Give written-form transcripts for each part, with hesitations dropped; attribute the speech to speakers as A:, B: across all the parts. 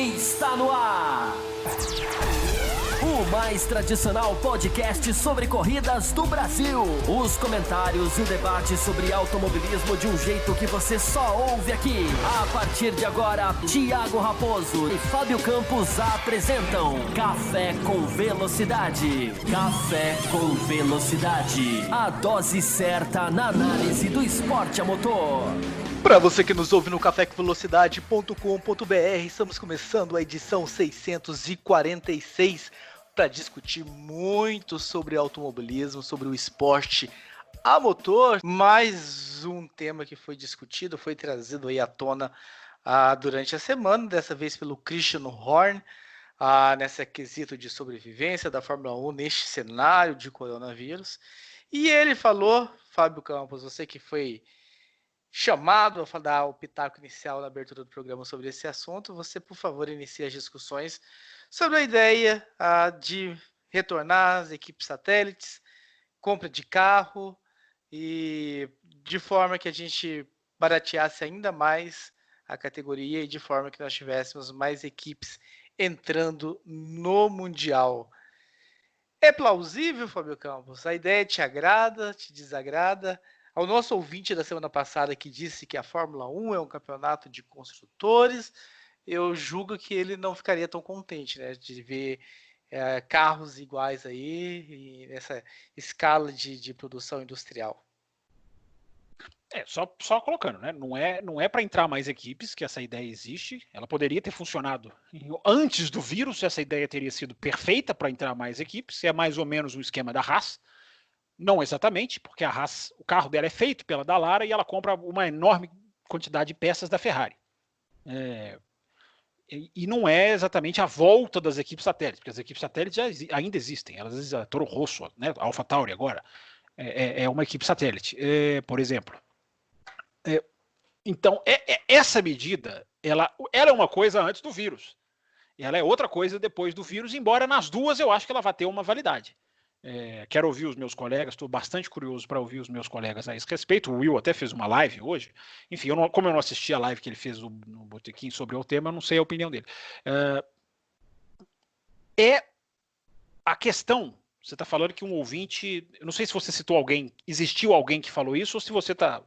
A: Está no ar! O mais tradicional podcast sobre corridas do Brasil. Os comentários e o debate sobre automobilismo de um jeito que você só ouve aqui. A partir de agora, Thiago Raposo e Fábio Campos apresentam Café com Velocidade. Café com Velocidade. A dose certa na análise do esporte a motor.
B: Para você que nos ouve no cafécomvelocidade.com.br, estamos começando a edição 646 para discutir muito sobre automobilismo, sobre o esporte a motor. Mais um tema que foi discutido, foi trazido aí à tona durante a semana, dessa vez pelo Christian Horner, nessa quesito de sobrevivência da Fórmula 1 neste cenário de coronavírus. E ele falou, Fábio Campos, você que foi chamado a dar o pitaco inicial na abertura do programa sobre esse assunto, você, por favor, inicie as discussões sobre a ideia de retornar às equipes satélites, compra de carro, e de forma que a gente barateasse ainda mais a categoria e de forma que nós tivéssemos mais equipes entrando no Mundial. É plausível, Fábio Campos? A ideia te agrada, te desagrada? Ao nosso ouvinte da semana passada que disse que a Fórmula 1 é um campeonato de construtores, eu julgo que ele não ficaria tão contente, né, de ver carros iguais aí, nessa escala de produção industrial.
C: Só colocando, né? Não é para entrar mais equipes que essa ideia existe. Ela poderia ter funcionado antes do vírus, essa ideia teria sido perfeita para entrar mais equipes. É mais ou menos o esquema da Haas. Não exatamente, porque a Haas, o carro dela é feito pela Dallara e ela compra uma enorme quantidade de peças da Ferrari. E não é exatamente a volta das equipes satélites, porque as equipes satélites ainda existem. Elas existem, a Toro Rosso, né, a AlphaTauri agora, é uma equipe satélite, por exemplo. Então, essa medida, ela é uma coisa antes do vírus. Ela é outra coisa depois do vírus, embora nas duas eu acho que ela vai ter uma validade. Quero ouvir os meus colegas, estou bastante curioso para ouvir os meus colegas a esse respeito. O Will até fez uma live hoje. Enfim, como eu não assisti a live que ele fez no Botequim sobre o tema, eu não sei a opinião dele. A questão, você está falando que um ouvinte, eu não sei se você citou alguém, existiu alguém que falou isso, ou se você está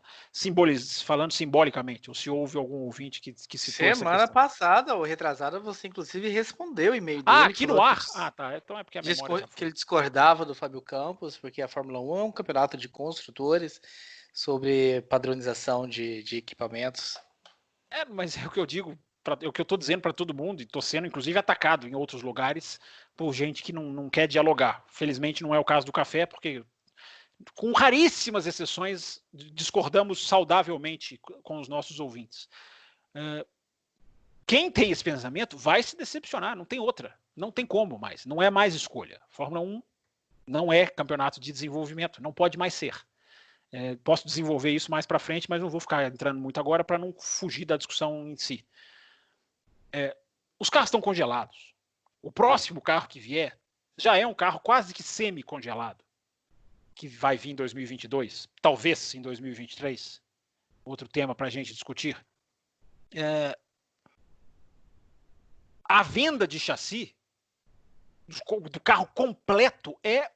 C: falando simbolicamente, ou se houve algum ouvinte que citou essa questão.
B: Semana passada, ou retrasada, você inclusive respondeu o e-mail dele.
C: Aqui no ar? Tá. Então é porque a memória já foi.
B: Que ele discordava do Fábio Campos, porque a Fórmula 1 é um campeonato de construtores sobre padronização de equipamentos.
C: Mas é o que eu digo, é o que eu estou dizendo para todo mundo, e estou sendo inclusive atacado em outros lugares por gente que não quer dialogar. Felizmente não é o caso do café, porque com raríssimas exceções discordamos saudavelmente com os nossos ouvintes. Quem tem esse pensamento vai se decepcionar, não tem outra, não tem como mais, não é mais escolha. Fórmula 1 não é campeonato de desenvolvimento, não pode mais ser. Posso desenvolver isso mais para frente, mas não vou ficar entrando muito agora para não fugir da discussão em si. Os carros estão congelados. O próximo carro que vier já é um carro quase que semi-congelado, que vai vir em 2022, talvez em 2023. Outro tema para a gente discutir. A venda de chassi do carro completo é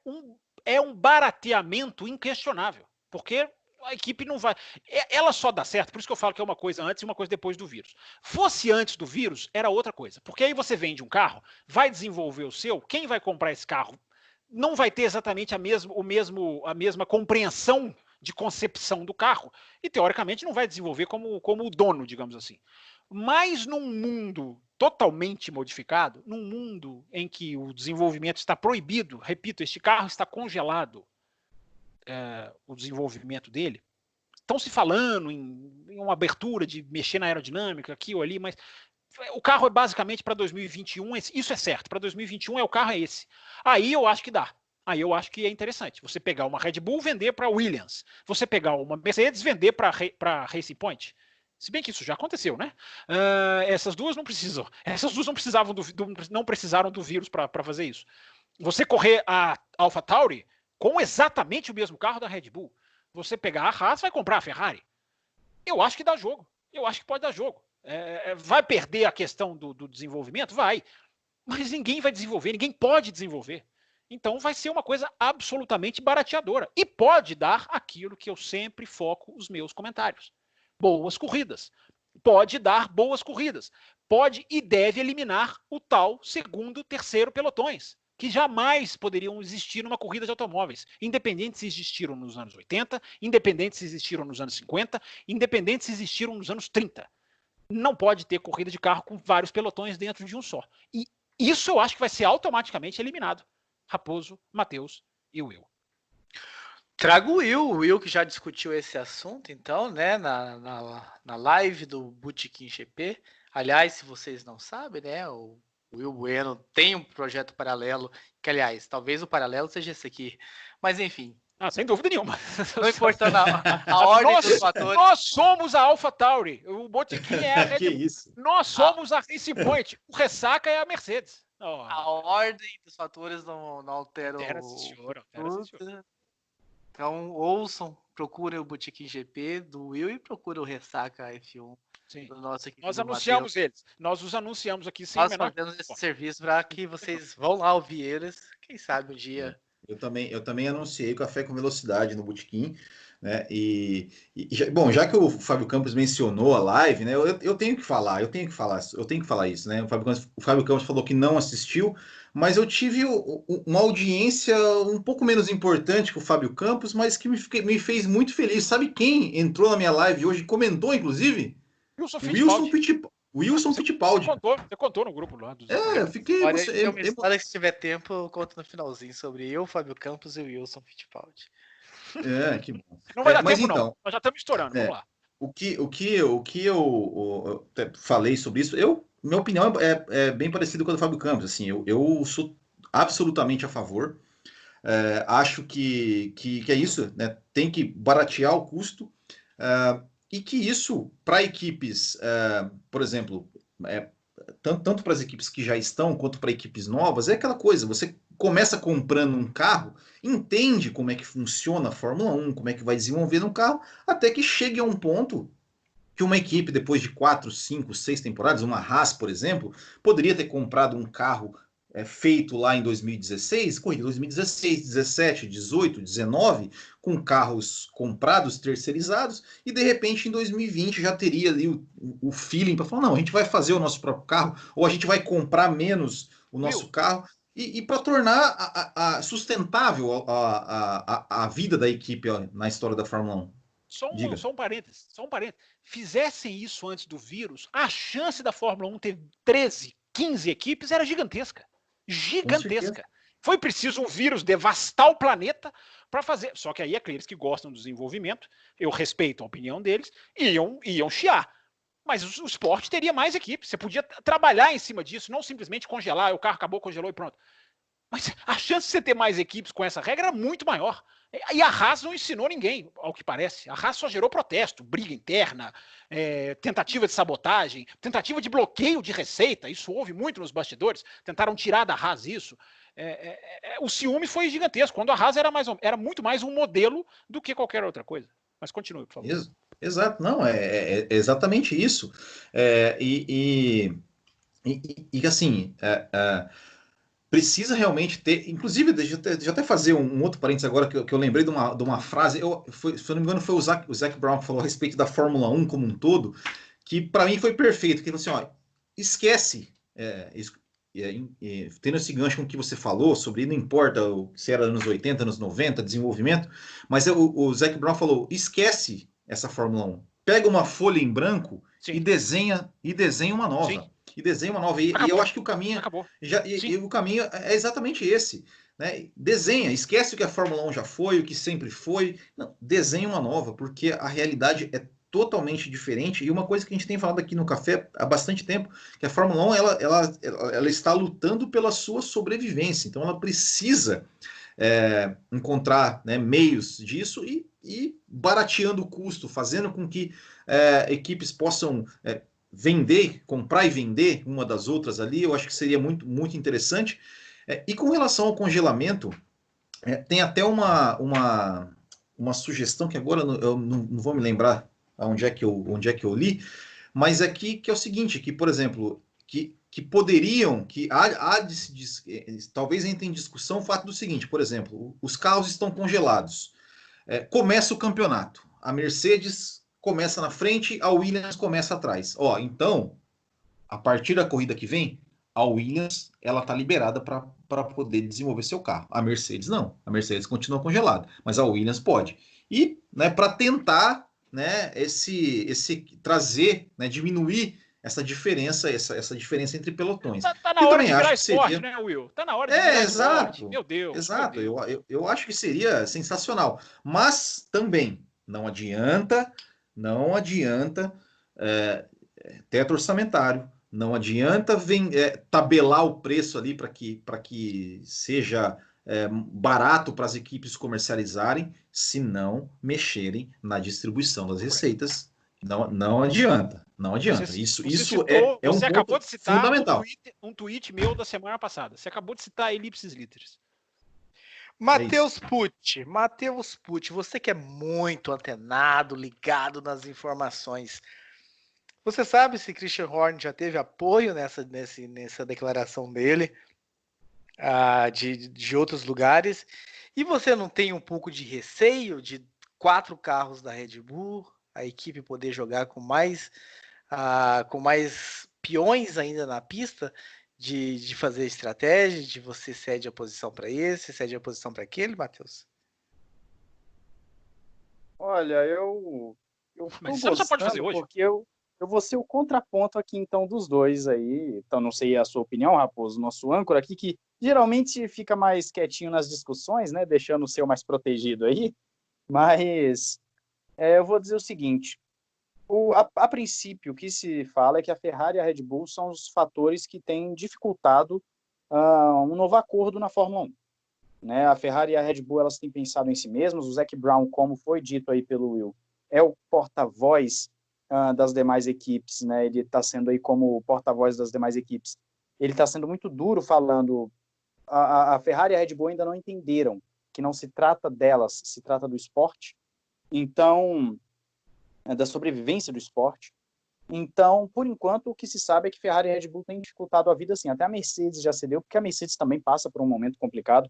C: um barateamento inquestionável, porque a equipe não vai... Ela só dá certo, por isso que eu falo que é uma coisa antes e uma coisa depois do vírus. Fosse antes do vírus, era outra coisa, porque aí você vende um carro, vai desenvolver o seu, quem vai comprar esse carro não vai ter exatamente a mesma compreensão de concepção do carro, e teoricamente não vai desenvolver como o dono, digamos assim. Mas num mundo totalmente modificado, num mundo em que o desenvolvimento está proibido, repito, este carro está congelado, o desenvolvimento dele, estão se falando em uma abertura de mexer na aerodinâmica aqui ou ali, mas o carro é basicamente para 2021, isso é certo, para 2021 o carro é esse. Aí eu acho que dá. Aí eu acho que é interessante. Você pegar uma Red Bull, vender para Williams. Você pegar uma Mercedes, vender para Racing Point. Se bem que isso já aconteceu, né? Essas duas não precisam. Essas duas não precisavam não precisaram do vírus para fazer isso. Você correr a AlphaTauri com exatamente o mesmo carro da Red Bull. Você pegar a Haas, vai comprar a Ferrari. Eu acho que dá jogo. Eu acho que pode dar jogo. Vai perder a questão do desenvolvimento? Vai. Mas ninguém vai desenvolver, ninguém pode desenvolver. Então vai ser uma coisa absolutamente barateadora. E pode dar aquilo que eu sempre foco os meus comentários. Boas corridas. Pode dar boas corridas. Pode e deve eliminar o tal segundo, terceiro pelotões, que jamais poderiam existir numa corrida de automóveis, independente se existiram nos anos 80, independente se existiram nos anos 50, independente se existiram nos anos 30. Não pode ter corrida de carro com vários pelotões dentro de um só. E isso eu acho que vai ser automaticamente eliminado. Raposo, Matheus e Will.
B: Trago o Will que já discutiu esse assunto, então, né, na live do Botequim GP. Aliás, se vocês não sabem, né, o Will Bueno tem um projeto paralelo, que, aliás, talvez o paralelo seja esse aqui. Mas, enfim.
C: Sem dúvida nenhuma.
B: Não importando a ordem dos fatores.
C: Nós somos a AlphaTauri. O Botequim é a
D: Que isso?
C: Nós somos a Racing Point. O Ressaca é a Mercedes.
B: A ordem dos fatores não altera
C: senhor.
B: Então, ouçam, procurem o Botequim GP do Will e procurem o Ressaca F1 do nosso equipe.
C: Nós anunciamos eles. Nós os anunciamos aqui sem
B: Nós fazemos esse serviço para que vocês vão lá ouvir eles. Quem sabe um dia.
D: Eu também anunciei Café com Velocidade no Botequim, né? Bom, já que o Fábio Campos mencionou a live, né? Eu tenho que falar isso, né? O Fábio Campos falou que não assistiu, mas eu tive uma audiência um pouco menos importante que o Fábio Campos, mas que me fez muito feliz. Sabe quem entrou na minha live hoje e comentou, inclusive? Wilson Fittipaldi.
C: Você contou no grupo lá.
D: Eu fiquei...
B: Olha, se tiver tempo, eu conto no finalzinho sobre eu, Fábio Campos e o Wilson Fittipaldi.
D: Que bom.
C: Não vai dar
D: mas
C: tempo,
D: então,
C: não. Nós já estamos estourando, vamos lá.
D: O que eu falei sobre isso, minha opinião é bem parecida com a do Fábio Campos. Assim, eu sou absolutamente a favor. Acho que é isso, né? Tem que baratear o custo. E que isso, para equipes, por exemplo, tanto para as equipes que já estão, quanto para equipes novas, é aquela coisa, você começa comprando um carro, entende como é que funciona a Fórmula 1, como é que vai desenvolver um carro, até que chegue a um ponto que uma equipe, depois de 4, 5, 6 temporadas, uma Haas, por exemplo, poderia ter comprado um carro feito lá em 2016, corrida 2016, 17, 18, 19, com carros comprados, terceirizados, e de repente em 2020 já teria ali o feeling para falar, não, a gente vai fazer o nosso próprio carro, ou a gente vai comprar menos o nosso carro, e para tornar sustentável a vida da equipe na história da Fórmula 1.
C: Só um parênteses. Fizessem isso antes do vírus, a chance da Fórmula 1 ter 13, 15 equipes era gigantesca. Gigantesca. Foi preciso um vírus devastar o planeta para fazer. Só que aí aqueles que gostam do desenvolvimento, eu respeito a opinião deles, iam chiar. Mas o esporte teria mais equipes. Você podia trabalhar em cima disso, não simplesmente congelar, o carro acabou, congelou e pronto. Mas a chance de você ter mais equipes com essa regra era muito maior. E a Haas não ensinou ninguém, ao que parece. A Haas só gerou protesto, briga interna, tentativa de sabotagem, tentativa de bloqueio de receita. Isso houve muito nos bastidores. Tentaram tirar da Haas isso. O ciúme foi gigantesco, quando a Haas era muito mais um modelo do que qualquer outra coisa. Mas continue, por favor.
D: Exato, não, é exatamente isso. Assim... precisa realmente ter, inclusive, deixa eu até fazer um outro parênteses agora que eu lembrei de uma frase, se eu não me engano foi o Zac Brown que falou a respeito da Fórmula 1 como um todo, que para mim foi perfeito, que ele falou assim, esquece, tendo esse gancho com o que você falou sobre, não importa se era anos 80, anos 90, desenvolvimento, mas o Zac Brown falou, esquece essa Fórmula 1, pega uma folha em branco e desenha uma nova. Sim. E desenha uma nova. E eu acho que o caminho o caminho é exatamente esse. Né? Desenha, esquece o que a Fórmula 1 já foi, o que sempre foi. Não, desenha uma nova, porque a realidade é totalmente diferente. E uma coisa que a gente tem falado aqui no Café há bastante tempo, que a Fórmula 1 ela está lutando pela sua sobrevivência. Então ela precisa encontrar, né, meios disso e barateando o custo, fazendo com que equipes possam... comprar e vender uma das outras ali, eu acho que seria muito, muito interessante. E com relação ao congelamento, tem até uma sugestão que agora eu não vou me lembrar onde é que eu li, Mas aqui que é o seguinte, que, por exemplo, que poderiam, que há talvez entre em discussão o fato do seguinte, por exemplo, os carros estão congelados. Começa o campeonato. A Mercedes começa na frente, a Williams começa atrás. Então, a partir da corrida que vem, a Williams ela está liberada para poder desenvolver seu carro. A Mercedes não. A Mercedes continua congelada, mas a Williams pode. E, né, para tentar, né, trazer, né, diminuir essa diferença entre pelotões.
C: Tá na hora de virar esporte, né, Will? Tá na hora de virar esporte. Meu Deus.
D: Exato. Eu acho que seria sensacional. Mas também não adianta teto orçamentário. Não adianta tabelar o preço ali para que seja barato para as equipes comercializarem, se não mexerem na distribuição das receitas. Não adianta. Não adianta. Isso é um
C: você acabou
D: ponto
C: de citar
D: fundamental.
C: Um tweet meu da semana passada. Você acabou de citar Ellipses Literis.
B: Matheus Pucci, você que é muito antenado, ligado nas informações. Você sabe se Christian Horner já teve apoio nessa declaração dele de outros lugares? E você não tem um pouco de receio de 4 carros da Red Bull, a equipe poder jogar com mais peões ainda na pista, de fazer estratégia, de você cede a posição para esse, cede a posição para aquele, Matheus?
E: Olha, eu
C: Mas você não só pode fazer hoje.
E: Porque eu vou ser o contraponto aqui, então, dos dois aí. Então, não sei a sua opinião, Raposo, nosso âncora aqui, que geralmente fica mais quietinho nas discussões, né, deixando o seu mais protegido aí. Mas eu vou dizer o seguinte, a princípio, o que se fala é que a Ferrari e a Red Bull são os fatores que têm dificultado um novo acordo na Fórmula 1. Né? A Ferrari e a Red Bull, elas têm pensado em si mesmas. O Zac Brown, como foi dito aí pelo Will, é o porta-voz das demais equipes, né? Ele está sendo aí como porta-voz das demais equipes. Ele está sendo muito duro falando. A Ferrari e a Red Bull ainda não entenderam que não se trata delas, se trata do esporte. Então, da sobrevivência do esporte. Então, por enquanto, o que se sabe é que Ferrari e Red Bull têm dificultado a vida, assim. Até a Mercedes já cedeu, porque a Mercedes também passa por um momento complicado.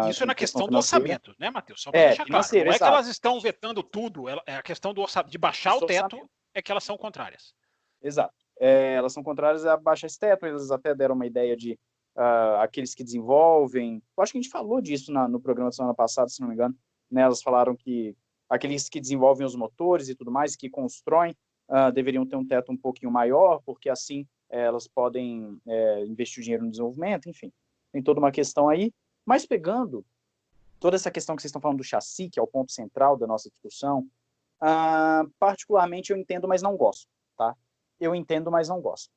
C: Isso é na questão do orçamento, né, Matheus? Só para deixar claro. Não é que elas estão vetando tudo, é a questão do orçamento, de baixar o teto, é que elas são contrárias.
E: Exato. Elas são contrárias a baixar esse teto, elas até deram uma ideia de aqueles que desenvolvem. Eu acho que a gente falou disso no programa da semana passada, se não me engano. Né? Elas falaram que aqueles que desenvolvem os motores e tudo mais, que constroem, deveriam ter um teto um pouquinho maior, porque assim elas podem investir o dinheiro no desenvolvimento, enfim. Tem toda uma questão aí. Mas pegando toda essa questão que vocês estão falando do chassi, que é o ponto central da nossa discussão, particularmente eu entendo, mas não gosto, tá? Eu entendo, mas não gosto.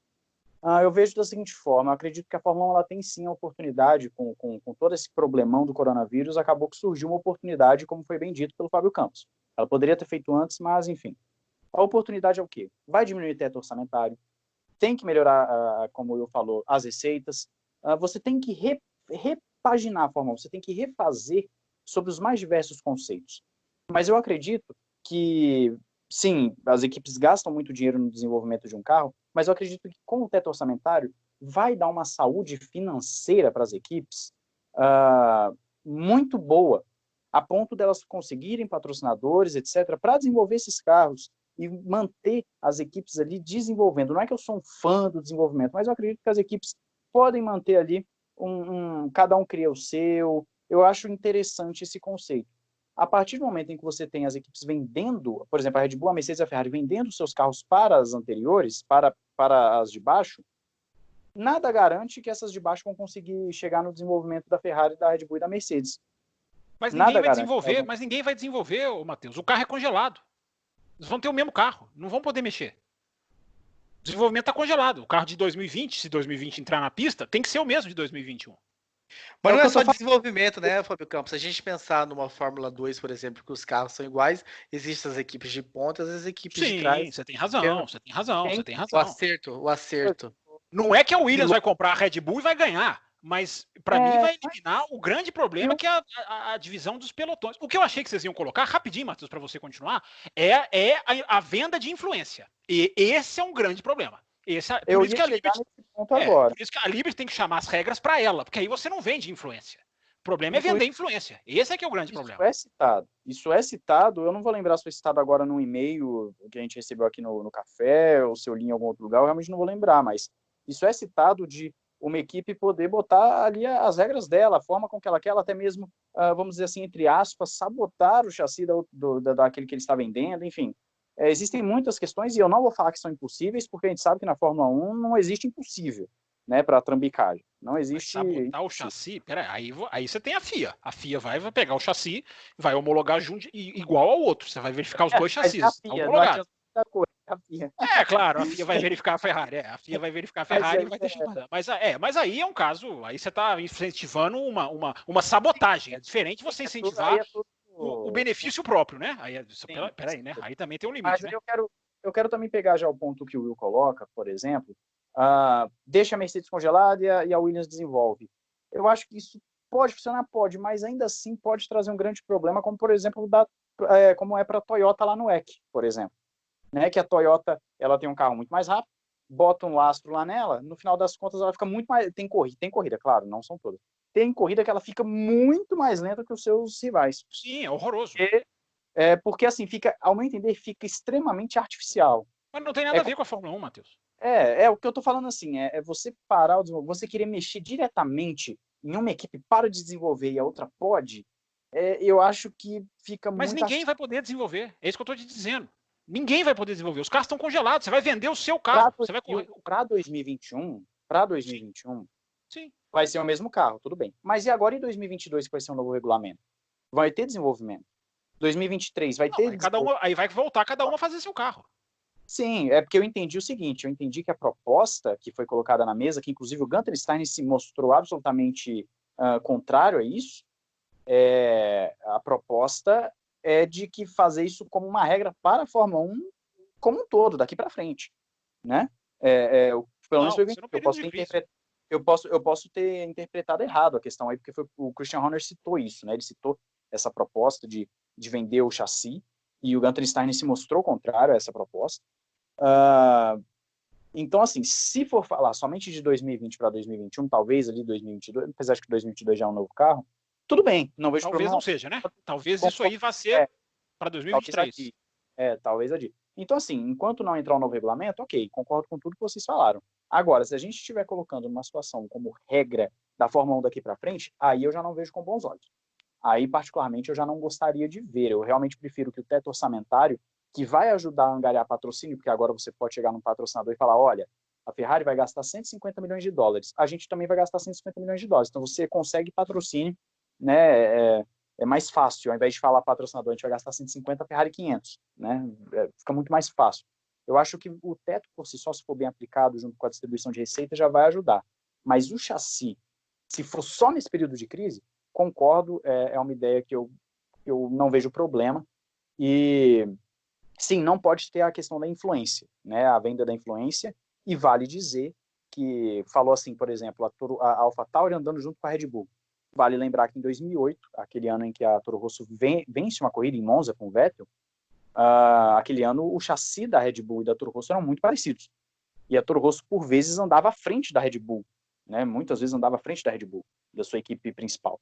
E: Eu vejo da seguinte forma, eu acredito que a Fórmula 1 ela tem sim a oportunidade, com todo esse problemão do coronavírus, acabou que surgiu uma oportunidade, como foi bem dito pelo Fábio Campos. Ela poderia ter feito antes, mas enfim. A oportunidade é o quê? Vai diminuir o teto orçamentário, tem que melhorar, como eu falou, as receitas, você tem que repaginar a Fórmula 1, você tem que refazer sobre os mais diversos conceitos. Mas eu acredito que, sim, as equipes gastam muito dinheiro no desenvolvimento de um carro, mas eu acredito que com o teto orçamentário vai dar uma saúde financeira para as equipes muito boa, a ponto delas conseguirem patrocinadores, etc., para desenvolver esses carros e manter as equipes ali desenvolvendo. Não é que eu sou um fã do desenvolvimento, mas eu acredito que as equipes podem manter ali cada um cria o seu. Eu acho interessante esse conceito. A partir do momento em que você tem as equipes vendendo, por exemplo, a Red Bull, a Mercedes e a Ferrari vendendo seus carros para as anteriores, para as de baixo, nada garante que essas de baixo vão conseguir chegar no desenvolvimento da Ferrari, da Red Bull e da Mercedes.
C: Mas ninguém vai desenvolver, Matheus. O carro é congelado. Eles vão ter o mesmo carro, não vão poder mexer. O desenvolvimento está congelado. O carro de 2020, se 2020 entrar na pista, tem que ser o mesmo de 2021.
B: Mas não é só desenvolvimento, né, Fábio Campos? Se a gente pensar numa Fórmula 2, por exemplo, que os carros são iguais, existem as equipes de pontas, as equipes de trás.
C: Sim, você tem razão.
B: O acerto.
C: Não é que a Williams vai comprar a Red Bull e vai ganhar. Mas, para mim, vai eliminar o grande problema, que é a divisão dos pelotões. O que eu achei que vocês iam colocar, rapidinho, Matheus, para você continuar, é a venda de influência. E esse é um grande problema.
E: Eu ia chegar nesse ponto agora.
C: Por isso que a Liberty tem que chamar as regras para ela, porque aí você não vende influência. O problema é vender influência. Esse é que é o grande problema.
E: Isso é citado, eu não vou lembrar se foi citado agora no e-mail que a gente recebeu aqui no café, ou se eu li em algum outro lugar, eu realmente não vou lembrar, mas isso é citado de uma equipe poder botar ali as regras dela, a forma com que ela quer, ela até mesmo, vamos dizer assim, entre aspas, sabotar o chassi daquele que ele está vendendo, enfim. Existem muitas questões, e eu não vou falar que são impossíveis, porque a gente sabe que na Fórmula 1 não existe impossível, né, para trambicagem. Não existe...
C: Mas sabotar o chassi, peraí, aí você tem a FIA. A FIA vai pegar o chassi, vai homologar junto, igual ao outro. Você vai verificar os dois chassis.
E: A FIA,
C: claro, a FIA vai verificar a Ferrari. A FIA vai verificar a Ferrari e vai deixar. Mas aí é um caso, aí você está incentivando uma sabotagem. É diferente você incentivar o benefício próprio, né? Peraí, né? Aí também tem um limite.
E: Mas né? eu quero também pegar já o ponto que o Will coloca, por exemplo, deixa a Mercedes congelada e a Williams desenvolve. Eu acho que isso pode funcionar, mas ainda assim pode trazer um grande problema, como por exemplo, como é para a Toyota lá no WEC, por exemplo. Né, que a Toyota ela tem um carro muito mais rápido, bota um lastro lá nela, no final das contas ela fica muito mais... Tem corrida, claro, não são todas. Tem corrida que ela fica muito mais lenta que os seus rivais.
C: Sim, é horroroso.
E: Porque assim, ao meu entender, fica extremamente artificial.
C: Mas não tem nada a ver com a Fórmula 1, Matheus.
E: O que eu tô falando assim, é você parar o desenvolvimento, você querer mexer diretamente em uma equipe para desenvolver e a outra pode, eu acho que fica muito...
C: Mas ninguém vai poder desenvolver, é isso que eu tô te dizendo. Ninguém vai poder desenvolver. Os carros estão congelados. Você vai vender o seu carro. Você vai correr.
E: Para 2021,
C: sim,
E: vai ser o mesmo carro, tudo bem. Mas e agora em 2022 que vai ser um novo regulamento? Vai ter desenvolvimento. 2023 vai ter...
C: Aí vai voltar cada um a fazer seu carro.
E: Sim, é porque eu entendi o seguinte, eu entendi que a proposta que foi colocada na mesa, que inclusive o Gunter Steiner se mostrou absolutamente contrário a isso, a proposta é de que fazer isso como uma regra para a Fórmula 1 como um todo, daqui para frente, né? Pelo menos eu posso ter interpretado errado a questão aí, porque o Christian Horner citou isso, né? Ele citou essa proposta de vender o chassi, e o Gunter Steiner se mostrou contrário a essa proposta. Então, assim, se for falar somente de 2020 para 2021, talvez ali 2022, apesar de que 2022 já é um novo carro, tudo bem, não vejo
C: problema. Talvez não seja, né? Talvez isso aí vá ser para 2023.
E: Talvez adiante. Então, assim, enquanto não entrar um novo regulamento, ok, concordo com tudo que vocês falaram. Agora, se a gente estiver colocando numa situação como regra da Fórmula 1 daqui para frente, aí eu já não vejo com bons olhos. Aí, particularmente, eu já não gostaria de ver. Eu realmente prefiro que o teto orçamentário, que vai ajudar a angariar patrocínio, porque agora você pode chegar num patrocinador e falar, olha, a Ferrari vai gastar 150 milhões de dólares, a gente também vai gastar 150 milhões de dólares. Então, você consegue patrocínio, né? É mais fácil, ao invés de falar patrocinador, a gente vai gastar 150, a Ferrari 500, né? Fica muito mais fácil. Eu acho que o teto, por si só, se for bem aplicado junto com a distribuição de receita, já vai ajudar. Mas o chassi, se for só nesse período de crise, concordo, é uma ideia que eu não vejo problema. E, sim, não pode ter a questão da influência, né? A venda da influência, e vale dizer que falou assim, por exemplo, a AlphaTauri andando junto com a Red Bull. Vale lembrar que em 2008, aquele ano em que a Toro Rosso vence uma corrida em Monza com o Vettel, aquele ano o chassi da Red Bull e da Toro Rosso eram muito parecidos. E a Toro Rosso, por vezes, andava à frente da Red Bull, né? Muitas vezes andava à frente da Red Bull, da sua equipe principal.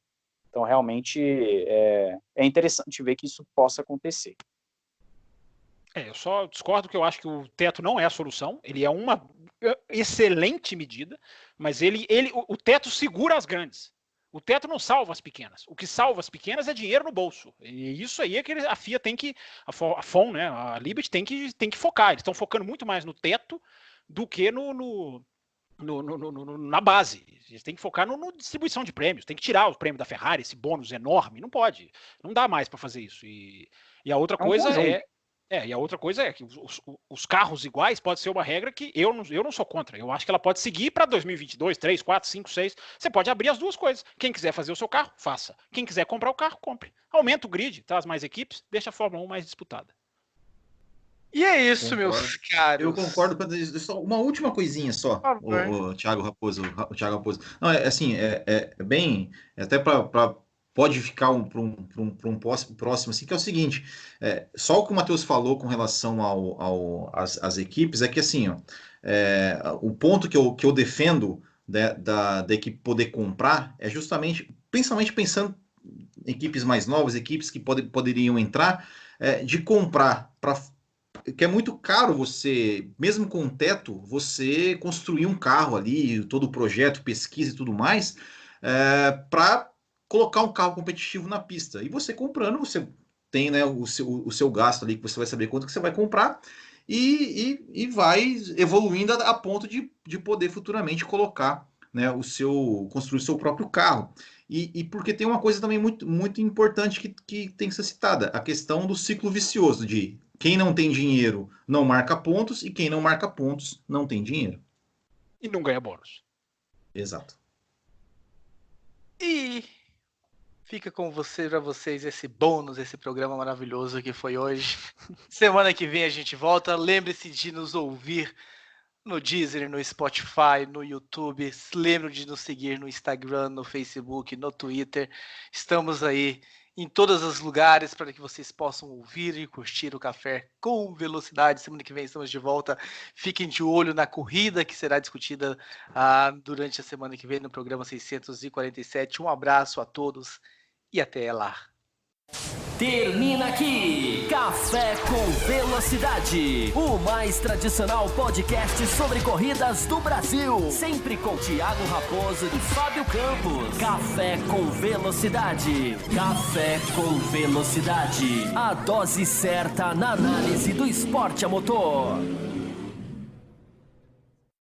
E: Então, realmente, é interessante ver que isso possa acontecer.
C: Eu só discordo que eu acho que o teto não é a solução. Ele é uma excelente medida, mas o teto segura as grandes. O teto não salva as pequenas. O que salva as pequenas é dinheiro no bolso. E isso aí é que a FIA tem que... A FOM, né? A Liberty tem que focar. Eles estão focando muito mais no teto do que na base. Eles têm que focar na distribuição de prêmios. Tem que tirar o prêmio da Ferrari, esse bônus enorme. Não pode. Não dá mais para fazer isso. E a outra coisa e a outra coisa é que os carros iguais pode ser uma regra que eu não sou contra. Eu acho que ela pode seguir para 2022, 3, 4, 5, 6. Você pode abrir as duas coisas. Quem quiser fazer o seu carro, faça. Quem quiser comprar o carro, compre. Aumenta o grid, traz mais equipes, deixa a Fórmula 1 mais disputada.
B: E é isso,
D: Concordo.
B: meus caros.
D: Eu concordo com só uma última coisinha só,
B: Por favor.
D: o Thiago Raposo. Não, assim, bem, até para pode ficar para um próximo, assim, que é o seguinte, só o que o Matheus falou com relação às equipes é que, assim, ó, o ponto que eu defendo da equipe poder comprar é justamente, principalmente pensando em equipes mais novas, equipes que poderiam entrar, de comprar que é muito caro você, mesmo com um teto, você construir um carro ali, todo o projeto, pesquisa e tudo mais, para colocar um carro competitivo na pista. E você comprando, você tem, né, o seu gasto ali, que você vai saber quanto que você vai comprar, e vai evoluindo a ponto de poder futuramente colocar, né, construir o seu próprio carro. E porque tem uma coisa também muito, muito importante que tem que ser citada, a questão do ciclo vicioso de quem não tem dinheiro não marca pontos e quem não marca pontos não tem dinheiro.
C: E não ganha bônus.
D: Exato.
B: E fica com para vocês esse bônus, esse programa maravilhoso que foi hoje. Semana que vem a gente volta. Lembre-se de nos ouvir no Deezer, no Spotify, no YouTube. Lembre de nos seguir no Instagram, no Facebook, no Twitter. Estamos aí em todos os lugares para que vocês possam ouvir e curtir o Café com Velocidade. Semana que vem estamos de volta. Fiquem de olho na corrida que será discutida durante a semana que vem no programa 647. Um abraço a todos e até lá.
A: Termina aqui Café com Velocidade, o mais tradicional podcast sobre corridas do Brasil. Sempre com Thiago Raposo e Fábio Campos. Café com Velocidade. Café com Velocidade. A dose certa na análise do esporte a motor.